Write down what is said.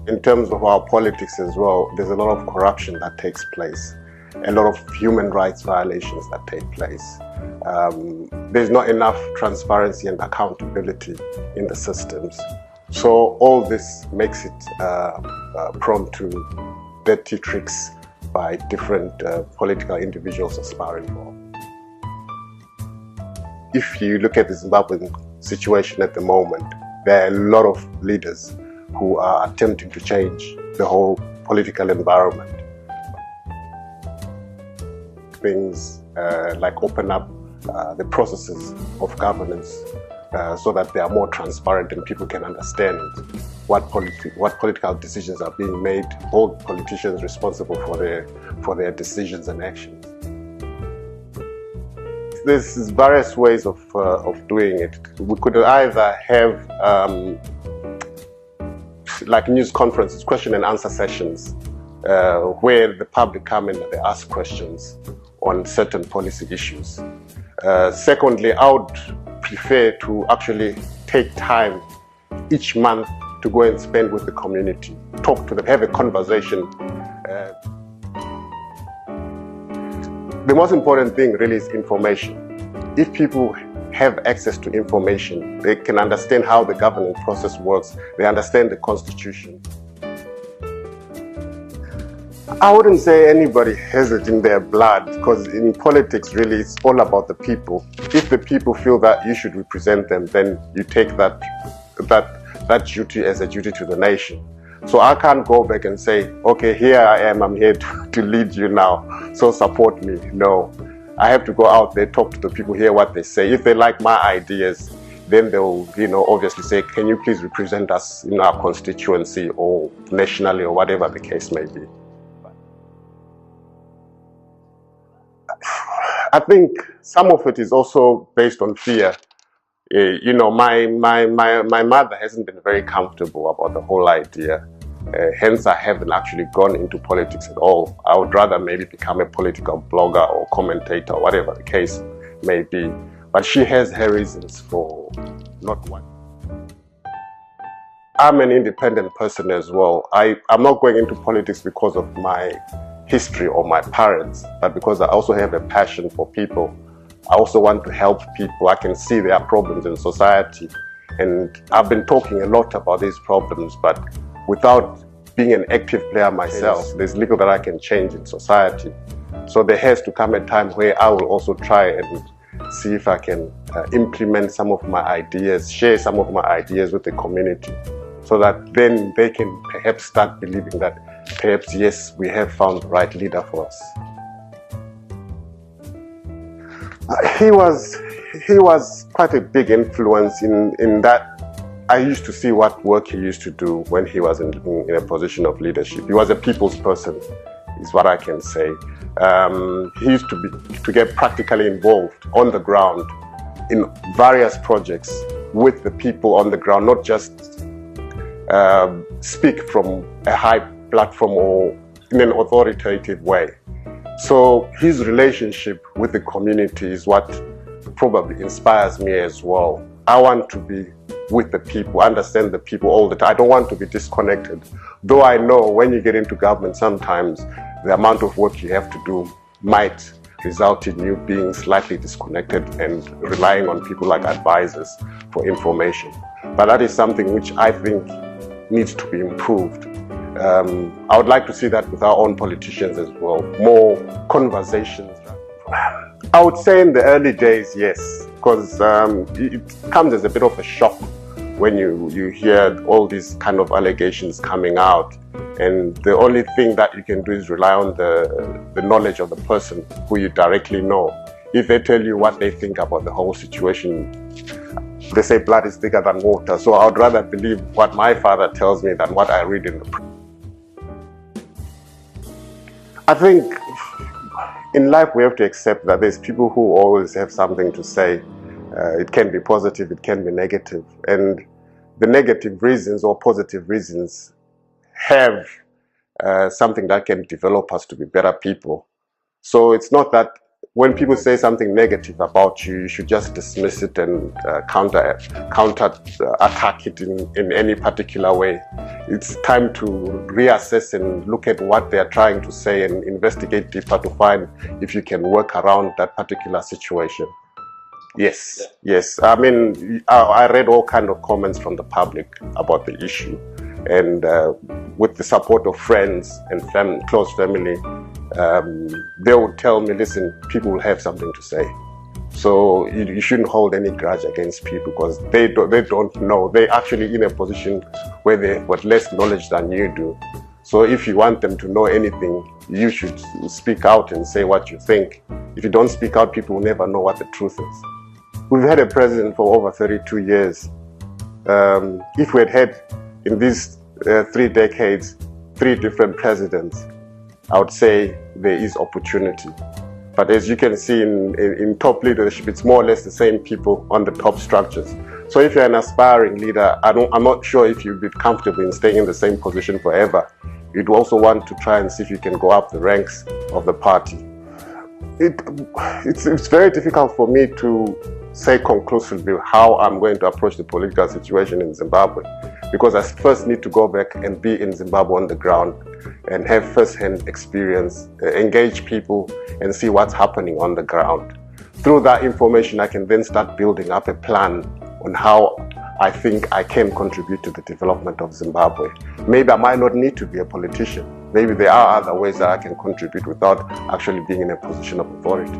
In terms of our politics as well, there's a lot of corruption that takes place, a lot of human rights violations that take place. There's not enough transparency and accountability in the systems. So all this makes it prone to dirty tricks by different political individuals aspiring for. If you look at the Zimbabwean situation at the moment, there are a lot of leaders who are attempting to change the whole political environment. Things like open up the processes of governance so that they are more transparent and people can understand what political decisions are being made, hold politicians responsible for their decisions and actions. There's various ways of doing it. We could either have like news conferences, question and answer sessions, where the public come in and they ask questions on certain policy issues. Secondly, I would prefer to actually take time each month to go and spend with the community, talk to them, have a conversation. The most important thing really is information. If people have access to information, they can understand how the governance process works, they understand the constitution. I wouldn't say anybody has it in their blood, because in politics really it's all about the people. If the people feel that you should represent them, then you take that duty as a duty to the nation. So I can't go back and say, okay, here I am, I'm here to lead you now, so support me. No. I have to go out there, talk to the people, hear what they say. If they like my ideas, then they'll, obviously say, can you please represent us in our constituency or nationally or whatever the case may be. I think some of it is also based on fear. My mother hasn't been very comfortable about the whole idea. Hence, I haven't actually gone into politics at all. I would rather maybe become a political blogger or commentator, whatever the case may be. But she has her reasons for not wanting. I'm an independent person as well. I'm not going into politics because of my history or my parents, but because I also have a passion for people. I also want to help people. I can see there are problems in society. And I've been talking a lot about these problems, but without being an active player myself, there's little that I can change in society. So there has to come a time where I will also try and see if I can implement some of my ideas, share some of my ideas with the community, so that then they can perhaps start believing that perhaps, yes, we have found the right leader for us. He was quite a big influence in that I used to see what work he used to do when he was in a position of leadership. He was a people's person, is what I can say. He used to get practically involved on the ground in various projects with the people on the ground, not just speak from a high platform or in an authoritative way. So his relationship with the community is what probably inspires me as well. I want to be with the people, understand the people all the time. I don't want to be disconnected. Though I know when you get into government, sometimes the amount of work you have to do might result in you being slightly disconnected and relying on people like advisors for information. But that is something which I think needs to be improved. I would like to see that with our own politicians as well. More conversations. I would say in the early days, yes, because it comes as a bit of a shock when you hear all these kind of allegations coming out, and the only thing that you can do is rely on the knowledge of the person who you directly know. If they tell you what they think about the whole situation, they say blood is thicker than water. So I would rather believe what my father tells me than what I read in the press. I think in life we have to accept that there's people who always have something to say. It can be positive, it can be negative. And the negative reasons or positive reasons have something that can develop us to be better people. So it's not that when people say something negative about you, you should just dismiss it and counter attack it in any particular way. It's time to reassess and look at what they're trying to say and investigate deeper to find if you can work around that particular situation. Yes, yes. I mean, I read all kinds of comments from the public about the issue, and with the support of friends and close family, they would tell me, listen, people will have something to say. So you shouldn't hold any grudge against people because they don't know. They're actually in a position where they've got less knowledge than you do. So if you want them to know anything, you should speak out and say what you think. If you don't speak out, people will never know what the truth is. We've had a president for over 32 years. If we had in these 3 decades, 3 different presidents, I would say there is opportunity. But as you can see in top leadership, it's more or less the same people on the top structures. So if you're an aspiring leader, I'm not sure if you'd be comfortable in staying in the same position forever. You'd also want to try and see if you can go up the ranks of the party. It's very difficult for me to say conclusively how I'm going to approach the political situation in Zimbabwe, because I first need to go back and be in Zimbabwe on the ground and have first-hand experience, engage people and see what's happening on the ground. Through that information, I can then start building up a plan on how I think I can contribute to the development of Zimbabwe. Maybe I might not need to be a politician. Maybe there are other ways that I can contribute without actually being in a position of authority.